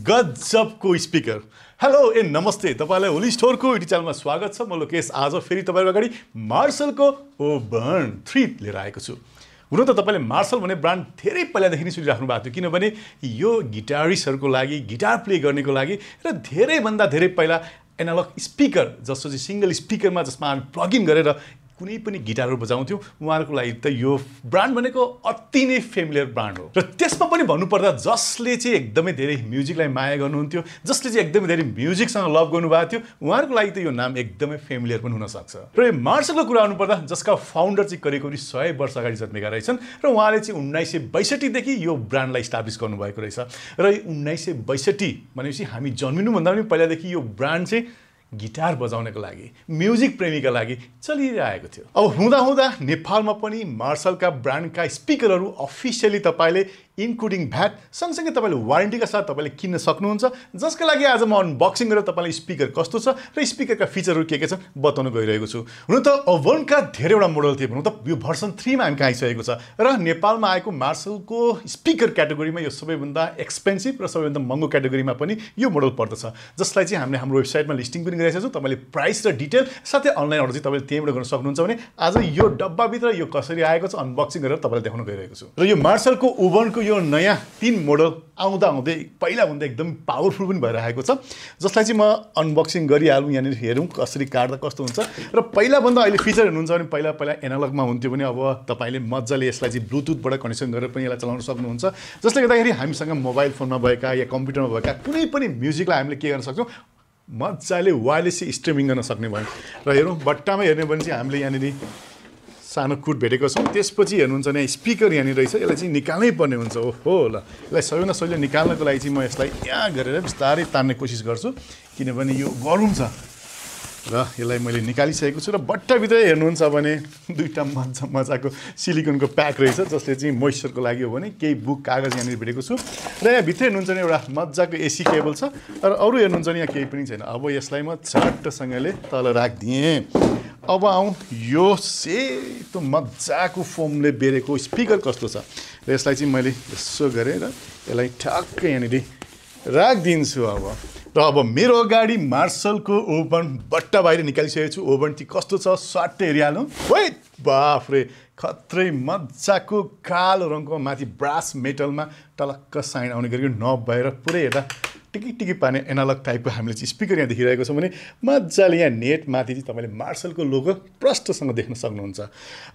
गजबको speaker. Hello ए नमस्ते, तपाईलाई ओलिज स्टोरको युट्युब च्यानलमा स्वागत छ। म लोकेश आज फेरि तपाईहरु अगाडि मार्सलको वुबर्न 3 लिएर आएको छु। हुन त तपाईले मार्सल भन्ने ब्रान्ड धेरै पहिलादेखि नै सुनिराख्नु भएको थियो, किनभने यो गिटारिस्टहरुको लागि, गिटार प्ले गर्नेको लागि र धेरै भन्दा धेरै पहिला एनालग स्पिकर जस्तो चाहिँ सिंगल स्पिकरमा जसमा हामी प्लग इन गरेर कुनै पनि गिटारहरु बजाउँथ्यौं, उहाँहरुको लागि त यो ब्रान्ड भनेको अति नै फेमिलियर ब्रान्ड हो। र त्यसमा पनि भन्नुपर्दा जसले चाहिँ एकदमै धेरै म्युजिकलाई माया गर्नुहुन्थ्यो, जसले चाहिँ एकदमै धेरै म्युजिकसँग लभ गर्नुभएको थियो, उहाँहरुको लागि त यो नाम एकदमै फेमिलियर पनि हुन सक्छ। र यो मार्सलको कुरा गर्नुपर्दा जसका फाउन्डर चाहिँ करिब 100 वर्ष अगाडि जन्मेका रहेछन् र उहाँले चाहिँ 1962 देखि यो ब्रान्डलाई एस्टाब्लिश गर्नुभएको रहेछ। र 1962 भनेपछि हामी जन्मिनु भन्दा पनि पहिलादेखि यो ब्रान्ड चाहिँ गिटार बजाउनको लागि, म्युजिक प्रेमीका लागि चलिरहेको थियो। अब हुँदा हुँदा नेपालमा पनि मार्सलका ब्रान्डका स्पिकरहरू अफिसियली तपाईले इन्क्लुडिङ भ्याट सँगसँगै तपाईले वारेन्टीका साथ तपाईले किन्न सक्नुहुन्छ, जसका लागि आज म अनबक्सिङ गरेर तपाईलाई स्पिकर कस्तो छ र स्पिकरका फिचरहरू के छन् बताउन गइरहेको छु। हुन त वुबर्नका धेरैवटा मोडल थिए, भनौँ त यो भर्सन 3 मा हामी आइसकेको छ र नेपालमा आएको मार्सलको स्पिकर क्याटेगोरीमा यो सबैभन्दा एक्सपेन्सिभ र सबैभन्दा महँगो क्याटेगोरीमा पनि यो मोडल पर्दछ, जसलाई चाहिँ हामीले हाम्रो वेबसाइटमा लिस्टिङ पनि गरिरहेका छौँ। तपाईले प्राइस र डिटेल साथै अनलाइन अर्डर चाहिँ तपाईले त्यहीँबाट गर्न सक्नुहुन्छ भने आज यो डब्बाभित्र यो कसरी आएको छ अनबक्सिङ गरेर तपाईलाई देखाउन गइरहेको छु। र यो मार्सलको वुबर्नको यो नयाँ 3 मोडल आउँदै पहिलाभन्दा एकदम पावरफुल पनि भएर आएको छ, जसलाई चाहिँ म अनबक्सिङ गरिहालौँ। यहाँनिर हेरौँ कसरी काट्दा कस्तो हुन्छ। र पहिलाभन्दा अहिले फिचर हेर्नुहुन्छ भने पहिला एनालगमा हुन्थ्यो भने अब तपाईले मजाले यसलाई चाहिँ ब्लुटुथबाट कनेक्सन गरेर पनि यसलाई चलाउन सक्नुहुन्छ, जसले गर्दाखेरि हामीसँग मोबाइल फोनमा भएका या कम्प्युटरमा भएका कुनै पनि म्युजिकलाई हामीले के गर्न सक्छौँ, मजाले वायरलेसली स्ट्रिमिङ गर्न सक्ने भयो। र हेरौँ बट्टामा हेर्ने भने चाहिँ हामीले यहाँनिर सानो कुट भेटेको छौँ। त्यसपछि हेर्नुहुन्छ भने स्पिकर यहाँनिर रहेछ, यसलाई चाहिँ निकाल्नै पर्ने हुन्छ। ओहो ल, यसलाई सबैभन्दा सजिलो निकाल्नको लागि चाहिँ म यसलाई यहाँ गरेर बिस्तारै तान्ने कोसिस गर्छु, किनभने यो गरम छ। र यसलाई मैले निकालिसकेको छु। र बट्टाभित्र हेर्नुहुन्छ भने दुईटा मजाको सिलिकनको प्याक रहेछ, जसले चाहिँ मोइस्चरको लागि हो भने केही बुक कागज यहाँनिर भेटेको छु। र यहाँ भित्र हेर्नुहुन्छ भने एउटा मजाको एसी केबल छ र अरू हेर्नुहुन्छ भने यहाँ केही पनि छैन। अब यसलाई म चट्टसँगले तल राखिदिएँ। अब आउँ यो सेतो मजाको फोमले बेरेको स्पिकर कस्तो छ, र यसलाई चाहिँ मैले यसो गरेर यसलाई ठ्याक्कै यहाँनिर राखिदिन्छु। अब मेरो अगाडि मार्सलको वुबर्न बट्टा बाहिर निकालिसकेको छु। वुबर्न चाहिँ कस्तो छ स्वाट्टै हेरिहालौँ। वेट बाफरे, खत्रै मजाको कालो रङको माथि ब्रास मेटलमा टलक्क साइन आउने गरेको नब भएर पुरै हेर्दा टिकी पार्ने एनालग टाइपको हामीले चाहिँ स्पिकर यहाँ देखिरहेको छौँ भने मजाले यहाँ नेट माथि चाहिँ तपाईँले मार्सलको लोगो प्रष्टसँग देख्न सक्नुहुन्छ।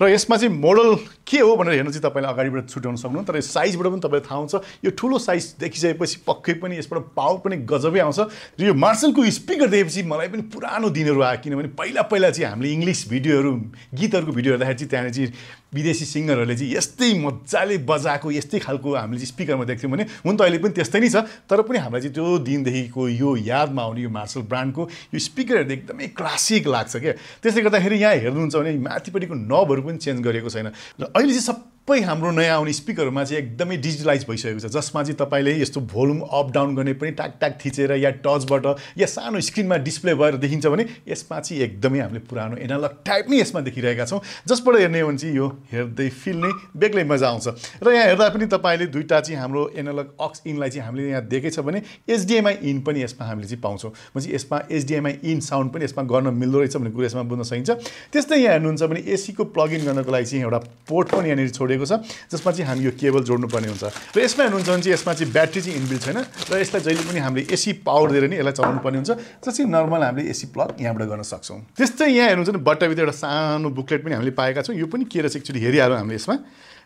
र यसमा चाहिँ मोडल के हो भनेर हेर्नु चाहिँ तपाईँले अगाडिबाट छुट्याउन सक्नुहुन्छ, तर यो साइजबाट पनि तपाईँलाई थाहा हुन्छ। यो ठुलो साइज देखिसकेपछि पक्कै पनि यसबाट पावर पनि गजबै आउँछ। र यो मार्सलको स्पिकर देखेपछि मलाई पनि पुरानो दिनहरू आयो, किनभने पहिला चाहिँ हामीले इङ्ग्लिस भिडियोहरू गीतहरूको भिडियो हेर्दाखेरि चाहिँ त्यहाँनिर चाहिँ विदेशी सिङ्गरहरूले चाहिँ यस्तै मजाले बजाएको यस्तै खालको हामीले चाहिँ स्पिकरमा देख्थ्यौँ भने हुन त अहिले पनि त्यस्तै नै छ, तर पनि हामीलाई चाहिँ त्यो दिनदेखिको यो यादमा आउने यो मार्सल ब्रान्डको यो स्पिकरहरू एकदमै क्लासिक लाग्छ क्या। त्यसले गर्दाखेरि यहाँ हेर्नुहुन्छ भने माथिपट्टिको नबहरू पनि चेन्ज गरिएको छैन। र अहिले चाहिँ सबै हाम्रो नयाँ आउने स्पिकरहरूमा चाहिँ एकदमै डिजिटलाइज भइसकेको छ, जसमा चाहिँ तपाईँले यस्तो भोल्युम अप डाउन गर्ने पनि टाक थिचेर या टचबाट या सानो स्क्रिनमा डिस्प्ले भएर देखिन्छ भने यसमा चाहिँ एकदमै हामीले पुरानो एनालग टाइप नै यसमा देखिरहेका छौँ, जसबाट हेर्ने हो भने चाहिँ यो हेर्दै फिल नै बेग्लै मजा आउँछ। र यहाँ हेर्दा पनि तपाईँले दुईटा चाहिँ हाम्रो एनालग अक्स इनलाई चाहिँ हामीले यहाँ देखेछ भने HDMI इन पनि यसमा हामीले चाहिँ पाउँछौँ। चाहिँ यसमा HDMI इन साउन्ड पनि यसमा गर्न मिल्दो रहेछ भन्ने कुरा यसमा बुझ्न सकिन्छ। त्यस्तै यहाँ हेर्नुहुन्छ भने एसीको प्लग इन गर्नको लागि चाहिँ एउटा पोर्ट पनि यहाँनिर छोडेको छ, जसमा चाहिँ हामी यो केबल जोड्नुपर्ने हुन्छ। र यसमा हेर्नुहुन्छ भने चाहिँ यसमा चाहिँ ब्याट्री चाहिँ इनबिल्ट छैन, र यसलाई जहिले पनि हामीले एसी पावर दिएर नि यसलाई चलाउनु पर्ने हुन्छ, जसरी नर्मल हामीले एसी प्लग यहाँबाट गर्न सक्छौँ। त्यस्तै यहाँ हेर्नुहुन्छ भने बट्टाभित्र एउटा सानो बुकलेट पनि हामीले पाएका छौँ। यो पनि के रहेछ एक्चुअली हेरिहालौँ हामीले यसमा।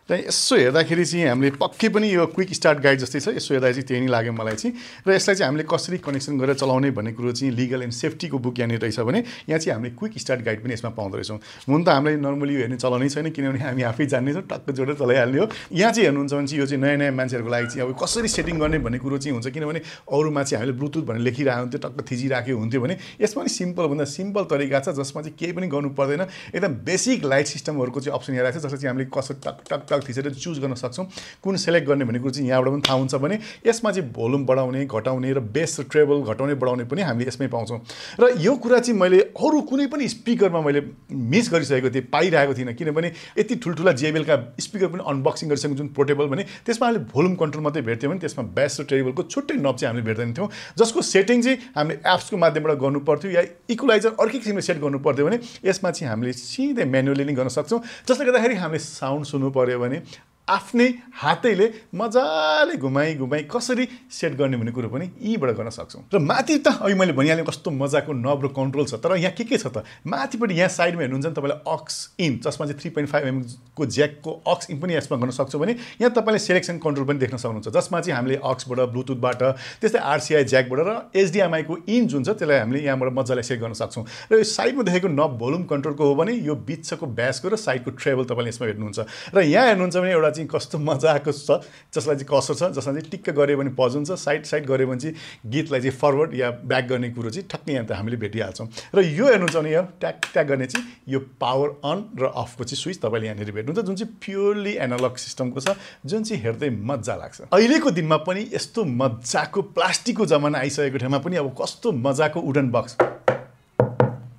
र यसो हेर्दाखेरि चाहिँ हामीले पक्कै पनि यो क्विक स्टार्ट गाइड जस्तै छ, यसो हेर्दा चाहिँ त्यही नै लाग्यो मलाई चाहिँ। र यसलाई चाहिँ हामीले कसरी कनेक्सन गरेर चलाउने भन्ने कुरो चाहिँ लिगल एन्ड सेफ्टीको बुक यहाँनिर रहेछ भने यहाँ चाहिँ हामीले क्विक स्टार्ट गाइड पनि यसमा पाउँदो रहेछौँ। हुन त हामीले नर्मली यो हेर्ने चलाउनै छैन, किनभने हामी आफै जान्नेछौँ, टक्क जोडेर चलाइहाल्ने हो। यहाँ चाहिँ हेर्नुहुन्छ भने चाहिँ यो चाहिँ नयाँ मान्छेहरूको लागि चाहिँ अब कसरी सेटिङ गर्ने भन्ने कुरो चाहिँ हुन्छ, किनभने अरूमा चाहिँ हामीले ब्लुटुथ भनेर लेखिरहेको हुन्थ्यो, टक्क थिचिराखेको हुन्थ्यो भने यसमा पनि सिम्पलभन्दा सिम्पल तरिका छ, जसमा चाहिँ केही पनि गर्नु पर्दैन। एकदम बेसिक लाइट सिस्टमहरूको चाहिँ अप्सन यहाँ राख्छ, जसले चाहिँ हामीले कसरी टक टक टक स्क्रिनशट खिचेर चुज गर्न सक्छौँ कुन सेलेक्ट गर्ने भन्ने कुरो चाहिँ यहाँबाट पनि थाहा हुन्छ भने यसमा चाहिँ भोल्युम बढाउने घटाउने र बेस ट्रेबल घटाउने बढाउने पनि हामीले यसमै पाउँछौँ र यो कुरा चाहिँ मैले अरू कुनै पनि स्पिकरमा मैले मिस गरिसकेको थिएँ पाइरहेको थिइनँ किनभने यति ठुल्ठुला जेबेलका स्पिकर पनि अनबक्सिङ गरिसकेको जुन पोर्टेबल भने त्यसमा हामीले भोल्युम कन्ट्रोल मात्रै भेट्थ्यौँ भने त्यसमा बेस र ट्रेबलको छुट्टै नब चाहिँ हामीले भेट्दैन थियौँ जसको सेटिङ चाहिँ हामीले एप्सको माध्यमबाट गर्नु पर्थ्यो या इक्वलाइजर अर्कै किसिमले सेट गर्नु पर्थ्यो भने यसमा चाहिँ हामीले सिधै म्यानुअली नै गर्न सक्छौँ जसले गर्दाखेरि हामीले साउन्ड सुन्नु पर्यो भने आफ्नै हातैले मजाले घुमाई कसरी सेट गर्ने भन्ने कुरो पनि यहीबाट गर्न सक्छौँ र माथि त अघि मैले भनिहालेँ कस्तो मजाको नब र कन्ट्रोल छ तर यहाँ के छ त माथिपट्टि यहाँ साइडमा हेर्नुहुन्छ नि तपाईँलाई अक्स इन जसमा चाहिँ 3.5 mm को ज्याकको अक्स इन पनि यसमा गर्न सक्छौँ भने यहाँ तपाईँले सेलेक्सन कन्ट्रोल पनि देख्न सक्नुहुन्छ जसमा चाहिँ हामीले अक्सबाट ब्लुटुथबाट त्यस्तै आरसिआई ज्याकबाट र एचडिएमआईको इन जुन छ त्यसलाई हामीले यहाँबाट मजाले सेट गर्न सक्छौँ र यो साइडमा देखेको नब भोल्युम कन्ट्रोलको हो भने यो बिचको ब्यासको र साइडको ट्रेबल तपाईँले यसमा हेर्नुहुन्छ र यहाँ हेर्नुहुन्छ भने एउटा चाहिँ कस्तो मजाको छ जसलाई चाहिँ कसो छ जसमा चाहिँ टिक्क गऱ्यो भने पज हुन्छ साइड गऱ्यो भने चाहिँ गीतलाई चाहिँ फरवर्ड या ब्याक गर्ने कुरो चाहिँ ठक्कै यहाँ त हामीले भेटिहाल्छौँ र यो हेर्नुहुन्छ भने यो ट्याग गर्ने चाहिँ यो पावर अन र अफको चाहिँ स्विच तपाईँले यहाँनिर भेट्नुहुन्छ जुन चाहिँ प्योरली एनालग सिस्टमको छ जुन चाहिँ हेर्दै मजा लाग्छ अहिलेको दिनमा पनि यस्तो मजाको प्लास्टिकको जमाना आइसकेको ठाउँमा पनि अब कस्तो मजाको वुडन बक्स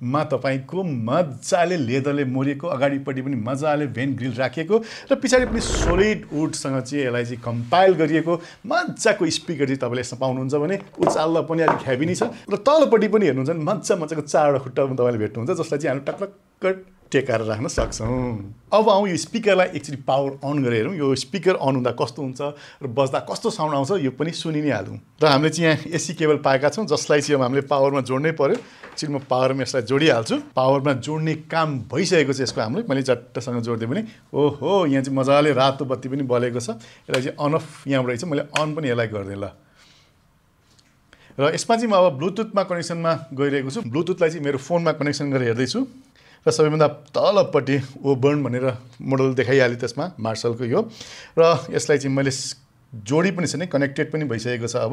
मा तपाईँको मजाले लेदरले मोरिएको अगाडिपट्टि पनि मजाले भेन ग्रिल राखिएको र पछाडि पनि सोलिड वुडसँग चाहिँ यसलाई चाहिँ कम्पाइल गरिएको मजाको स्पिकर चाहिँ तपाईँले यसमा पाउनुहुन्छ भने उचाल्दा पनि अलिक हेभी नै छ र तलपट्टि पनि हेर्नुहुन्छ भने मजाको चारवटा खुट्टा पनि तपाईँले भेट्नुहुन्छ जसलाई चाहिँ हामी टक्क टेकाएर राख्न सक्छौँ अब आउँ यो स्पिकरलाई एकचोटि पावर अन गरेर हेरौँ यो स्पिकर अन हुँदा कस्तो हुन्छ र बज्दा कस्तो साउन्ड आउँछ यो पनि सुनि नै हालौँ र हामीले चाहिँ यहाँ एसी केबल पाएका छौँ जसलाई चाहिँ अब हामीले पावरमा जोड्नै पर्यो चाहिँ म पावरमा यसलाई जोडिहाल्छु पावरमा जोड्ने काम भइसकेको छ यसको हामीले मैले चट्टसँग जोडिदिएँ भने ओहो यहाँ चाहिँ मजाले रातो बत्ती पनि बलेको छ यसलाई चाहिँ अन अफ यहाँबाट रहेछ मैले अन पनि यसलाई गरिदिएँ ल र यसमा चाहिँ म अब ब्लुटुथमा कनेक्सनमा गइरहेको छु ब्लुटुथलाई चाहिँ मेरो फोनमा कनेक्सन गरेर हेर्दैछु र सबैभन्दा तलपट्टि वोबर्न भनेर मोडल देखाइहालेँ त्यसमा मार्सलको यो र यसलाई चाहिँ मैले जोडी पनि छैन कनेक्टेड पनि भइसकेको छ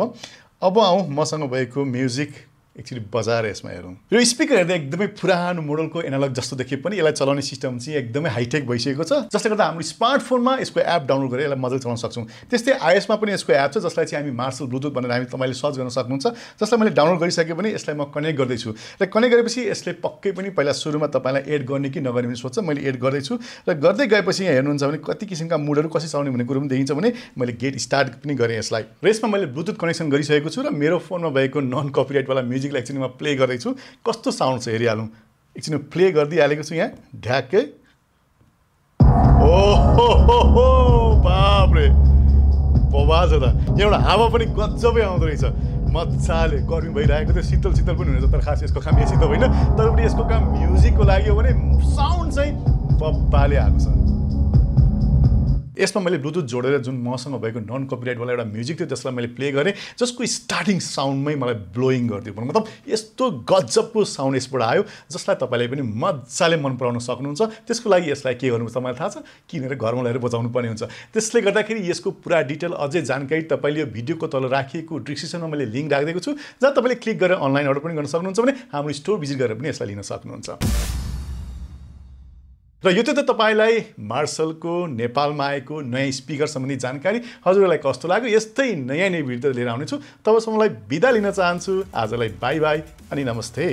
अब आउँ मसँग भएको म्युजिक एक्चुअली बजाएर यसमा हेरौँ यो स्पिकर हेर्दा एकदमै पुरानो मोडलको एनालग जस्तो देखिए पनि यसलाई चलाउने सिस्टम चाहिँ एकदमै हाइटेक भइसकेको छ जसले गर्दा हाम्रो स्मार्टफोनमा यसको एप डाउनलोड गरेर यसलाई मजाले चलाउन सक्छौँ त्यस्तै आइएसमा पनि यसको एप छ जसलाई चाहिँ हामी मार्सल ब्लुटुथ भनेर हामी तपाईँले सर्च गर्न सक्नुहुन्छ जसलाई मैले डाउनलोड गरिसकेँ भने यसलाई म कनेक्ट गर्दैछु र कनेक्ट गरेपछि यसले पक्कै पनि पहिला सुरुमा तपाईँलाई एड गर्ने कि नगर्ने पनि सोध्छ मैले एड गर्दैछु र गर्दै गएपछि यहाँ हेर्नुहुन्छ भने कति किसिमका मुडहरू कसरी चलाउने भन्ने कुरो पनि देखिन्छ भने मैले गेट स्टार्ट पनि गरेँ यसलाई र यसमा मैले ब्लुटुथ कनेक्सन गरिसकेको छु र मेरो फोनमा भएको नन कपिराइटवाला म्युजिकलाई एकचोटि म प्ले गर्दैछु कस्तो साउन्ड छ हेरिहालौँ एकछिन प्ले गरिदिइहालेको छु यहाँ ढ्याक्कै ओहो बापरे बवाल छ त एउटा हावा पनि गजबै आउँदो रहेछ मजाले गर्मी भइरहेको थियो शीतल पनि हुनेछ तर खास यसको काम एसी त होइन तर पनि यसको काम म्युजिकको लागि हो भने साउन्ड चाहिँ बब्बाले आएको छ यसमा मैले ब्लुटुथ जोडेर जुन मसँग भएको नन कपिराइटवाला एउटा म्युजिक थियो त्यसलाई मैले प्ले गरेँ जसको स्टार्टिङ साउन्डमै मलाई ब्लोइङ गरिदियो मतलब यस्तो गजबको साउन्ड यसबाट आयो जसलाई तपाईँले पनि मजाले मन पराउन सक्नुहुन्छ त्यसको लागि यसलाई के गर्नुपर्छ तपाईँलाई थाहा छ किनेर घरमा ल्याएर बजाउनु पर्ने हुन्छ त्यसले गर्दाखेरि यसको पुरा डिटेल अझै जानकारी तपाईँले यो भिडियोको तल राखिएको डिस्क्रिप्सनमा मैले लिङ्क राखिदिएको छु जहाँ तपाईँले क्लिक गरेर अनलाइन अर्डर पनि गर्न सक्नुहुन्छ भने हाम्रो स्टोर भिजिट गरेर पनि यसलाई लिन सक्नुहुन्छ र यो त तपाईलाई मार्सलको नेपालमा आएको नयाँ स्पिकर सम्बन्धी जानकारी हजुरलाई कस्तो लाग्यो यस्तै नयाँ भिडियो लिएर आउनेछु तबसम्मलाई बिदा लिन चाहन्छु आजलाई बाई बाई अनि नमस्ते